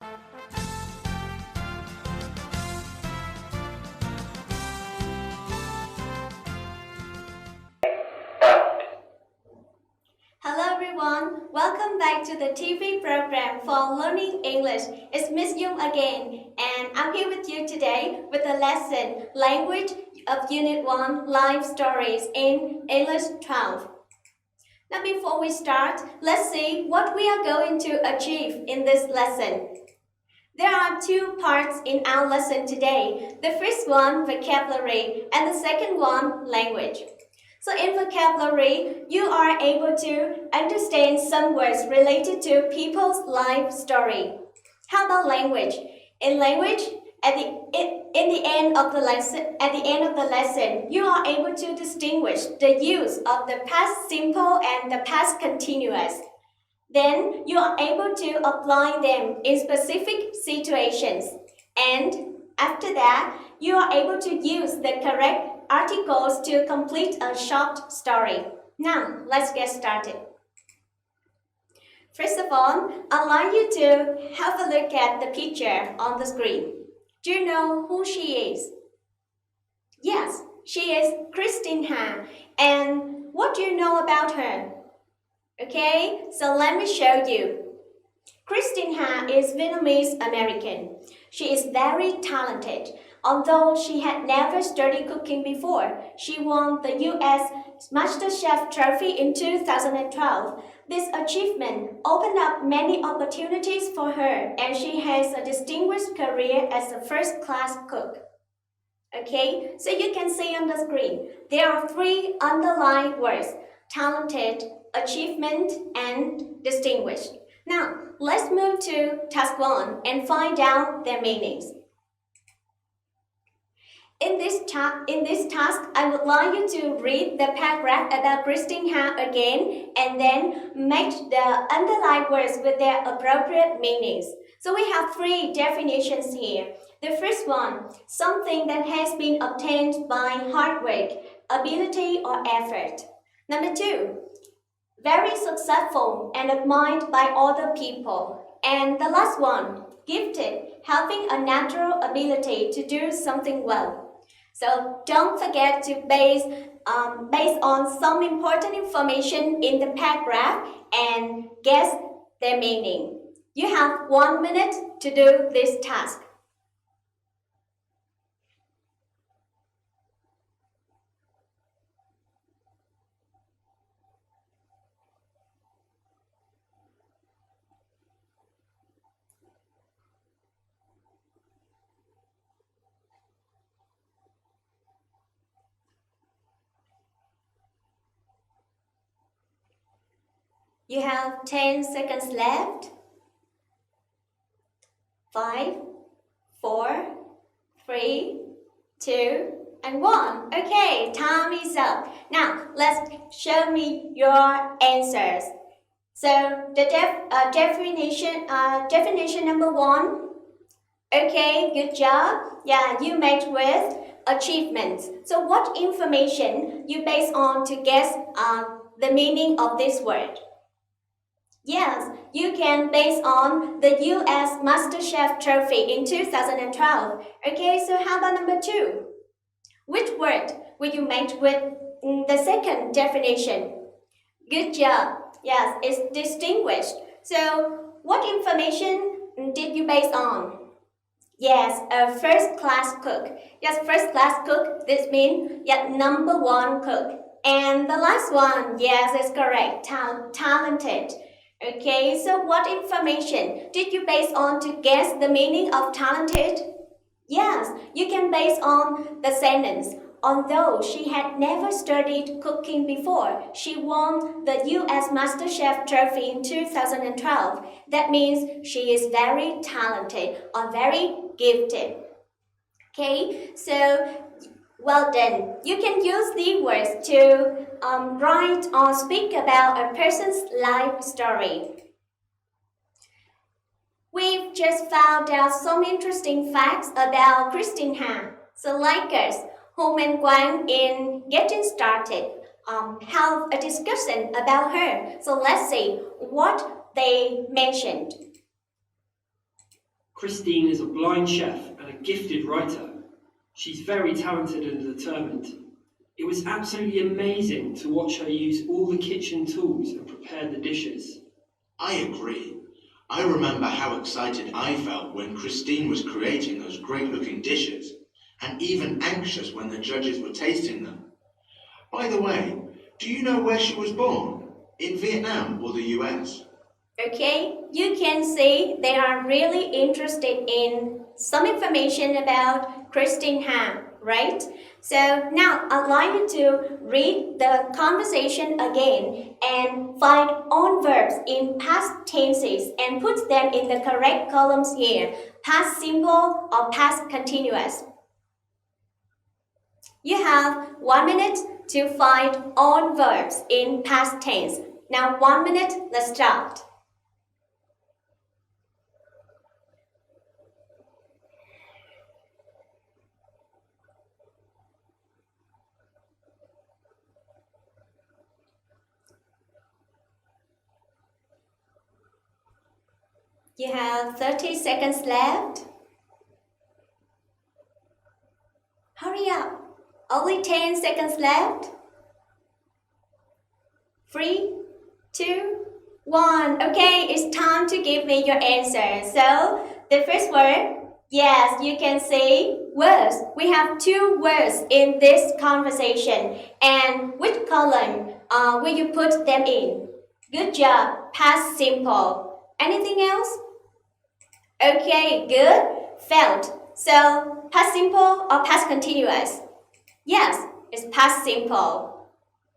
Hello everyone, welcome back to the TV program for Learning English. It's Miss Dung again, and I'm here with you today with the lesson Language of Unit 1 Life Stories in English 12. Now before we start, let's see what we are going to achieve in this lesson. There are two parts in our lesson today. The first one, vocabulary, and the second one, language. So in vocabulary, you are able to understand some words related to people's life story. How about language? In language, at the end of the lesson, you are able to distinguish the use of the past simple and the past continuous. Then you are able to apply them in specific situations. And after that, you are able to use the correct articles to complete a short story. Now, let's get started. First of all, I'd like you to have a look at the picture on the screen. Do you know who she is? Yes, she is Christine Han. And what do you know about her? Okay, so let me show you. Christine Han is Vietnamese American. She is very talented. Although she had never studied cooking before, she won the U.S. MasterChef trophy in 2012. This achievement opened up many opportunities for her, and she has a distinguished career as a first-class cook. Okay, so you can see on the screen, there are three underlined words: talented, achievement, and distinguished. Now, let's move to task 1 and find out their meanings. In this task, I would like you to read the paragraph about Christine Han again and then match the underlined words with their appropriate meanings. So we have three definitions here. The first one, something that has been obtained by hard work, ability, or effort. Number 2, very successful and admired by other people. And the last one, gifted, having a natural ability to do something well. So don't forget to base on some important information in the paragraph and guess their meaning. You have 1 minute to do this task. You have 10 seconds left. 5, 4, 3, 2, and 1. Okay, time is up. Now, let's show me your answers. So, the definition number 1. Okay, good job. Yeah, you made with achievements. So, what information you base on to guess the meaning of this word? Yes, you can base on the U.S. MasterChef trophy in 2012. Okay, so how about number 2? Which word will you match with the second definition? Good job. Yes, it's distinguished. So, what information did you base on? Yes, a first-class cook. Yes, first-class cook, this means number 1 cook. And the last one, yes, is correct, talented. Okay, so what information did you base on to guess the meaning of talented? Yes, you can base on the sentence. Although she had never studied cooking before, she won the U.S. MasterChef trophy in 2012. That means she is very talented or very gifted. Okay, so well done. You can use these words to write or speak about a person's life story. We've just found out some interesting facts about Christine Han. So like us, Home and Quang in getting started have a discussion about her. So let's see what they mentioned. Christine is a blind chef and a gifted writer. She's very talented and determined. It was absolutely amazing to watch her use all the kitchen tools and prepare the dishes. I agree. I remember how excited I felt when Christine was creating those great-looking dishes, and even anxious when the judges were tasting them. By the way, do you know where she was born? In Vietnam or the US? Okay, you can see they are really interested in some information about Christine Ham, right? So now I'd like you to read the conversation again and find on verbs in past tenses and put them in the correct columns here, past simple or past continuous. You have 1 minute to find on verbs in past tense. Now 1 minute, let's start. You have 30 seconds left. Hurry up. Only 10 seconds left. 3, 2, 1. Okay, it's time to give me your answer. So, the first word, yes, you can say words. We have 2 words in this conversation. And which column will you put them in? Good job. Past simple. Anything else? Okay, good. Felt. So, past simple or past continuous? Yes, it's past simple.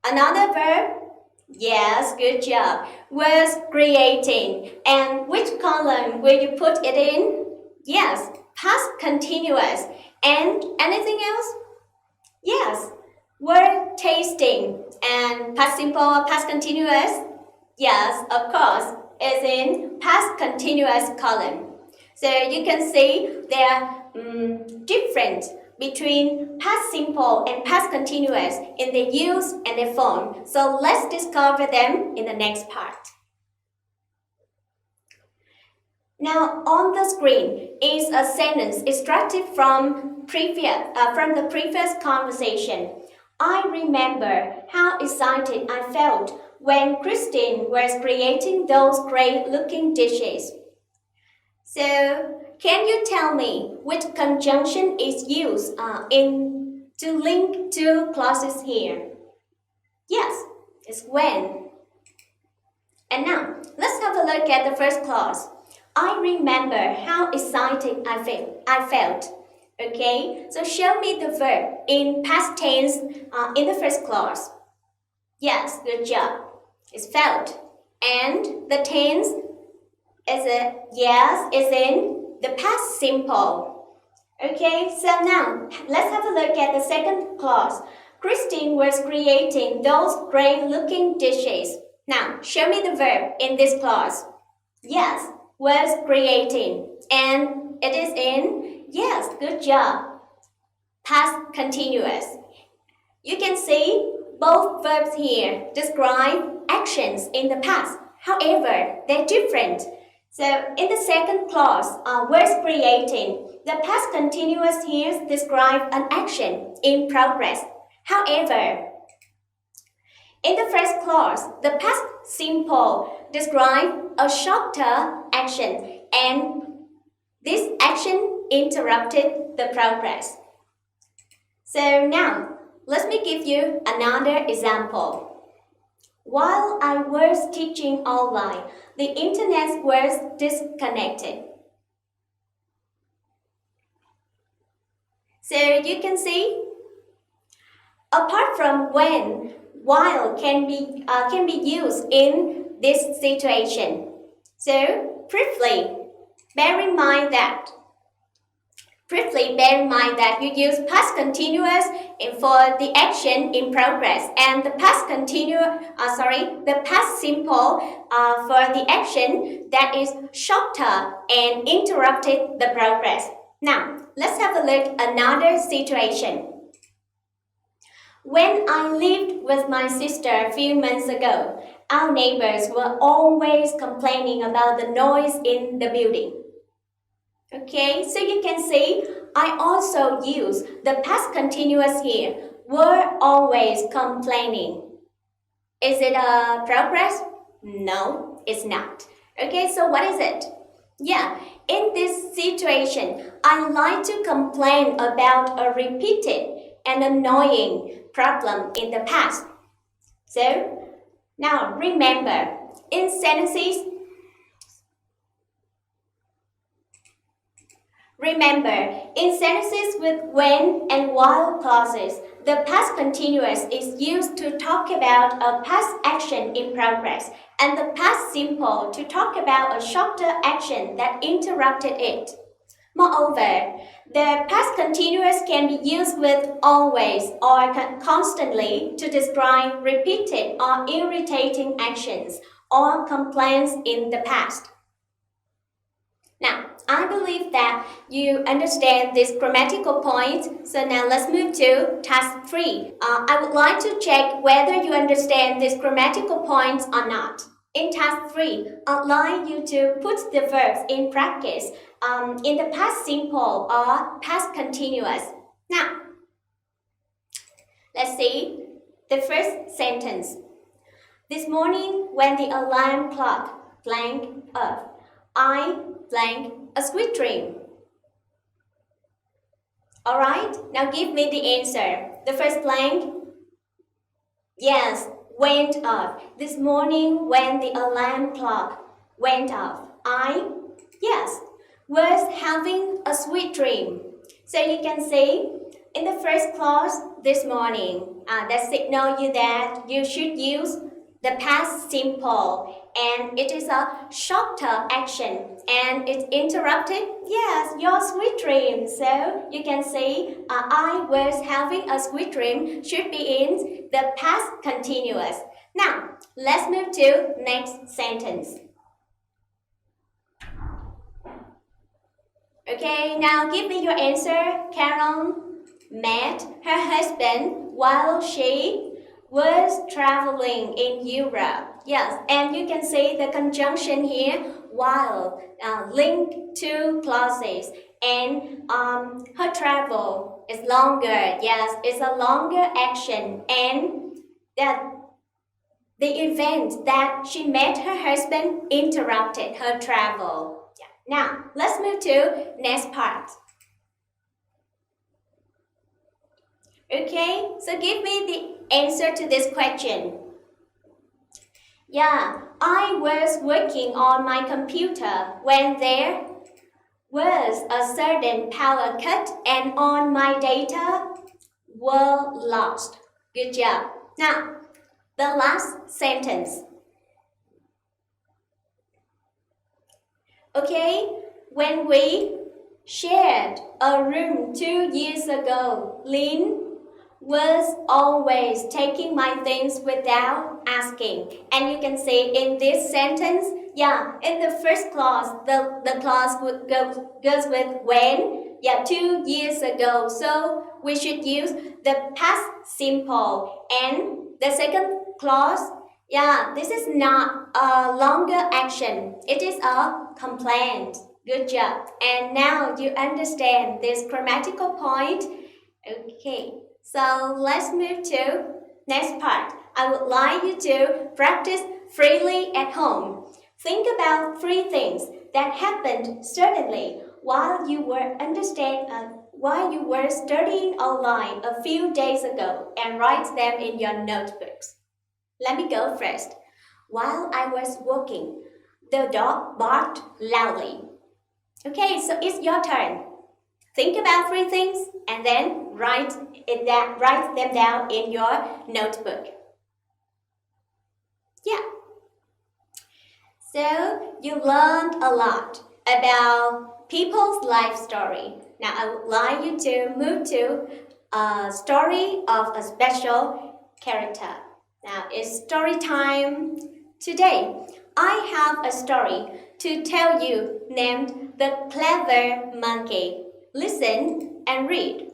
Another verb? Yes, good job. Was creating. And which column will you put it in? Yes, past continuous. And anything else? Yes, were tasting. And past simple or past continuous? Yes, of course, is in past continuous column. So you can see they are different between past simple and past continuous in their use and their form. So let's discover them in the next part. Now on the screen is a sentence extracted from the previous conversation. I remember how excited I felt when Christine was creating those great-looking dishes. So, can you tell me which conjunction is used to link 2 clauses here? Yes, it's when. And now, let's have a look at the first clause. I remember how excited I felt. Okay, so show me the verb in past tense in the first clause. Yes, good job. It's felt. And the tense is in the past simple. Okay, so now let's have a look at the second clause. Christine was creating those great-looking dishes. Now, show me the verb in this clause. Yes, was creating. And it is in, yes, good job, past continuous. You can see both verbs here describe actions in the past. However, they're different. So, in the second clause, was creating, the past continuous here describe an action in progress. However, in the first clause, the past simple describe a shorter action, and this action interrupted the progress. So now, let me give you another example. While I was teaching online, the internet was disconnected. So you can see, apart from when, while can be used in this situation. So briefly, bear in mind that you use past continuous for the action in progress, and the past simple for the action that is shorter and interrupted the progress. Now, let's have a look at another situation. When I lived with my sister a few months ago, our neighbors were always complaining about the noise in the building. Okay, so you can see I also use the past continuous here. Were always complaining. Is it a progress? No, it's not. Okay, so what is it? Yeah, in this situation, I like to complain about a repeated and annoying problem in the past. So, now remember, in sentences, with when and while clauses, the past continuous is used to talk about a past action in progress, and the past simple to talk about a shorter action that interrupted it. Moreover, the past continuous can be used with always or constantly to describe repeated or irritating actions or complaints in the past. Now, I believe that you understand this grammatical point. So now let's move to task 3. I would like to check whether you understand these grammatical points or not. In task 3, I'd like you to put the verbs in practice in the past simple or past continuous. Now, let's see the first sentence. This morning when the alarm clock blank up, I blank a sweet dream. Alright, now give me the answer. The first blank. Yes, went off. This morning when the alarm clock went off, I, yes, was having a sweet dream. So you can see in the first clause, this morning, that signal you that you should use the past simple, and it is a shorter action and it's interrupted. Yes, your sweet dream. So you can say I was having a sweet dream should be in the past continuous. Now let's move to next sentence. Okay, now give me your answer. Carol met her husband while she was traveling in Europe. Yes, and you can see the conjunction here while linked to clauses, and her travel is longer. Yes, it's a longer action, and that the event that she met her husband interrupted her travel. Yeah. Now let's move to next part. Okay, so give me the answer to this question. Yeah, I was working on my computer when there was a sudden power cut and all my data were lost. Good job. Now, the last sentence. Okay, when we shared a room 2 years ago, Lynn was always taking my things without asking. And you can see in this sentence, yeah, in the first clause, the clause goes with when, yeah, 2 years ago. So we should use the past simple. And the second clause, yeah, this is not a longer action. It is a complaint. Good job. And now you understand this grammatical point. Okay. So let's move to next part. I would like you to practice freely at home. Think about 3 things that happened suddenly while you were studying online a few days ago, and write them in your notebooks. Let me go first. While I was walking, the dog barked loudly. Okay, so it's your turn. Think about 3 things and then write them down in your notebook. Yeah. So you learned a lot about people's life story. Now I would like you to move to a story of a special character. Now it's story time. Today I have a story to tell you named The Clever Monkey. Listen and read.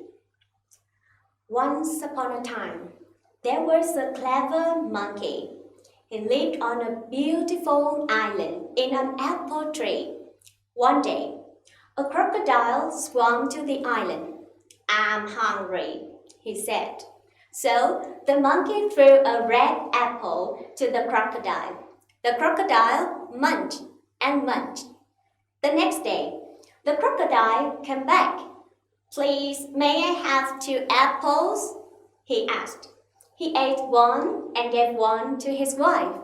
Once upon a time, there was a clever monkey. He lived on a beautiful island in an apple tree. One day, a crocodile crocodile swam to the island. I'm hungry, he said. So the monkey threw a red apple to the crocodile. The crocodile munched and munched. The next day, the crocodile came back. Please, may I have 2 apples? He asked. He ate one and gave one to his wife.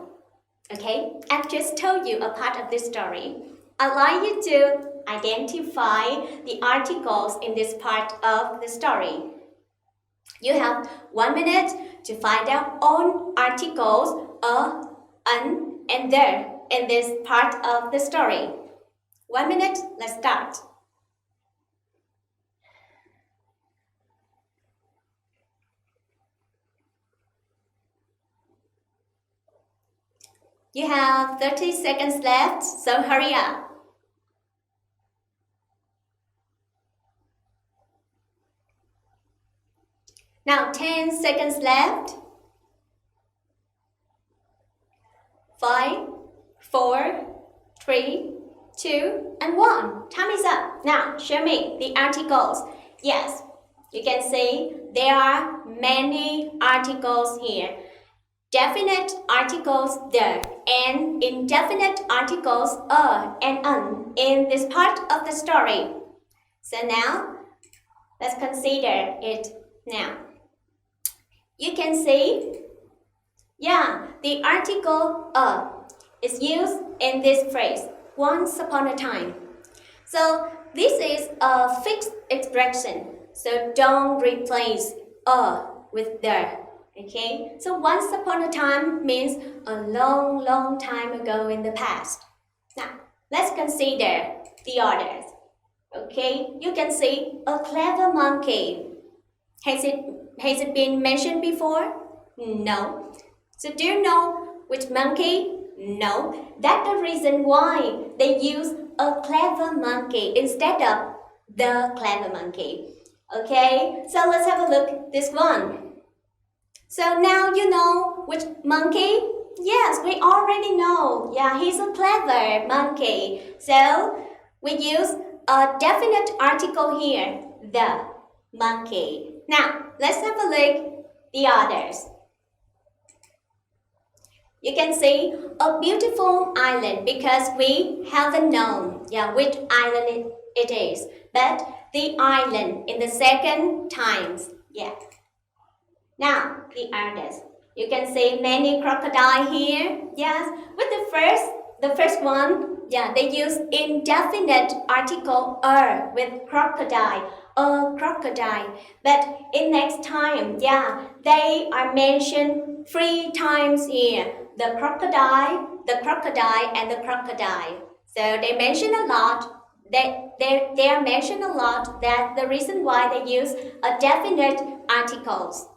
Okay, I've just told you a part of this story. I'd like you to identify the articles in this part of the story. You have 1 minute to find out all articles an, and there in this part of the story. 1 minute, let's start. You have 30 seconds left, so hurry up. Now 10 seconds left. 5, 4, 3, 2, and 1. Time is up. Now show me the articles. Yes, you can see there are many articles here. Definite articles there and indefinite articles and un in this part of the story. So now let's consider it now. You can see, the article is used in this phrase, once upon a time. So this is a fixed expression, so don't replace with the. Okay, so once upon a time means a long, long time ago in the past. Now, let's consider the others. Okay, you can see a clever monkey. Has it been mentioned before? No. So do you know which monkey? No. That's the reason why they use a clever monkey instead of the clever monkey. Okay, so let's have a look at this one. So now you know which monkey? Yes, we already know. Yeah, he's a clever monkey. So we use a definite article here, the monkey. Now, let's have a look at the others. You can see a beautiful island because we haven't known which island it is. But the island in the second times. Yeah. Now, the others. You can see many crocodile here. Yes, with the first one, they use indefinite article with crocodile, a crocodile. But in next time, they are mentioned 3 times here. The crocodile, and the crocodile. So they mention a lot. They are mentioned a lot. That's the reason why they use a definite articles.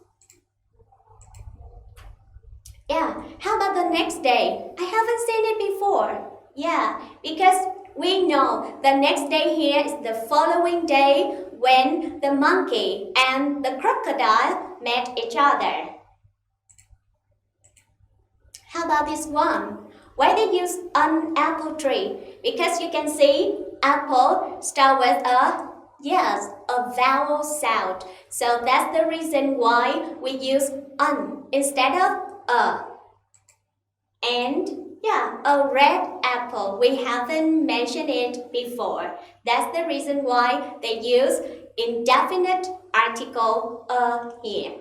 Yeah, how about the next day? I haven't seen it before. Yeah, because we know the next day here is the following day when the monkey and the crocodile met each other. How about this one? Why they use an apple tree? Because you can see apple start with a vowel sound. So that's the reason why we use un instead of a. And a red apple. We haven't mentioned it before. That's the reason why they use indefinite article here.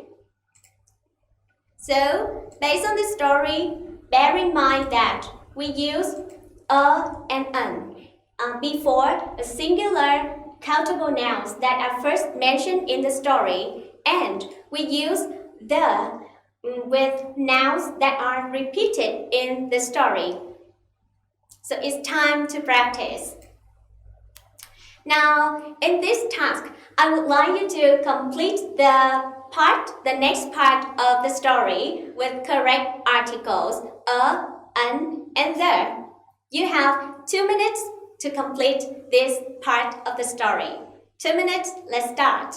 So, based on the story, bear in mind that we use a and an before a singular countable nouns that are first mentioned in the story, and we use the with nouns that are repeated in the story. So it's time to practice. Now, in this task, I would like you to complete the next part of the story with correct articles a, an, and the. You have 2 minutes to complete this part of the story. 2 minutes, let's start.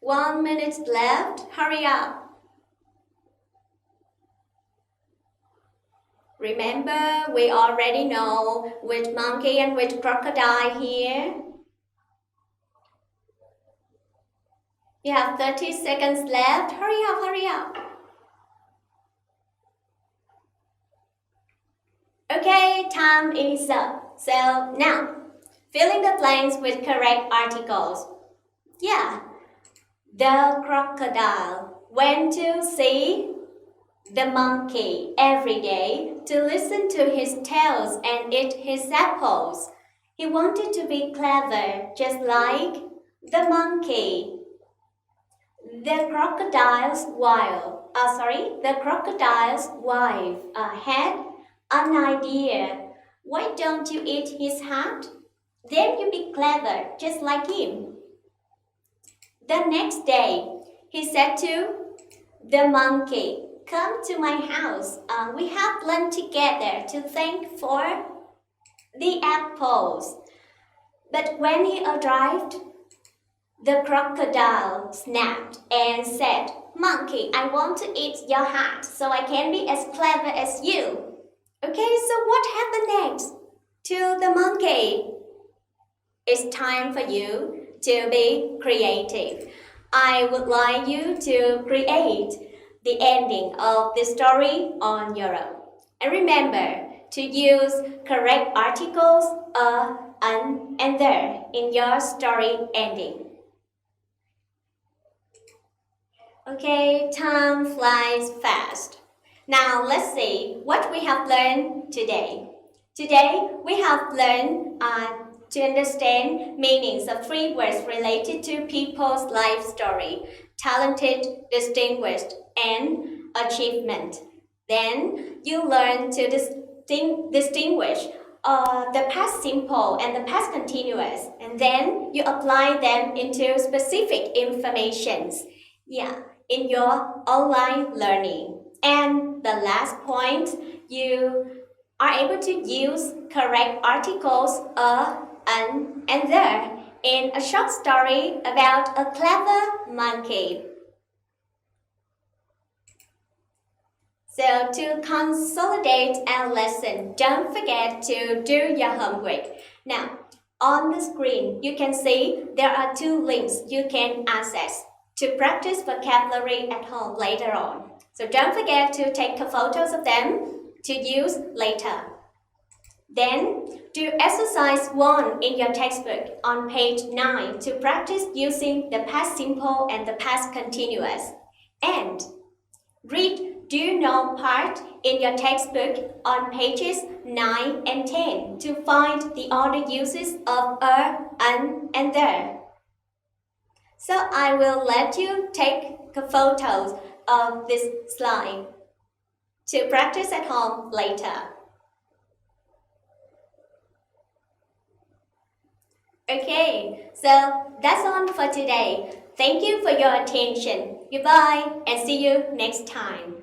1 minute left. Hurry up. Remember, we already know which monkey and which crocodile here. You have 30 seconds left. Hurry up, hurry up. Okay, time is up. So now, fill in the blanks with correct articles. Yeah, the crocodile went to see the monkey every day to listen to his tales and eat his apples. He wanted to be clever, just like the monkey. The crocodile's wife had an idea. Why don't you eat his hat? Then you'll be clever, just like him. The next day, he said to the monkey, "Come to my house. We have lunch together to thank for the apples." But when he arrived, the crocodile snapped and said, "Monkey, I want to eat your hat so I can be as clever as you." Okay, so what happened next to the monkey? It's time for you to be creative. I would like you to create the ending of the story on your own. And remember to use correct articles and there in your story ending. Okay, time flies fast. Now let's see what we have learned today. Today we have learned to understand meanings of 3 words related to people's life story: talented, distinguished, and achievement. Then you learn to distinguish the past simple and the past continuous, and then you apply them into specific informations. In your online learning. And the last point, you are able to use correct articles and there in a short story about a clever monkey. So to consolidate our lesson, don't forget to do your homework. Now, on the screen, you can see there are 2 links you can access to practice vocabulary at home later on. So don't forget to take photos of them to use later. Then do exercise 1 in your textbook on page 9 to practice using the past simple and the past continuous. And read "Do you know" part in your textbook on pages 9 and 10 to find the other uses of and there. So I will let you take photos of this slide to practice at home later. Okay, so that's all for today. Thank you for your attention. Goodbye and see you next time.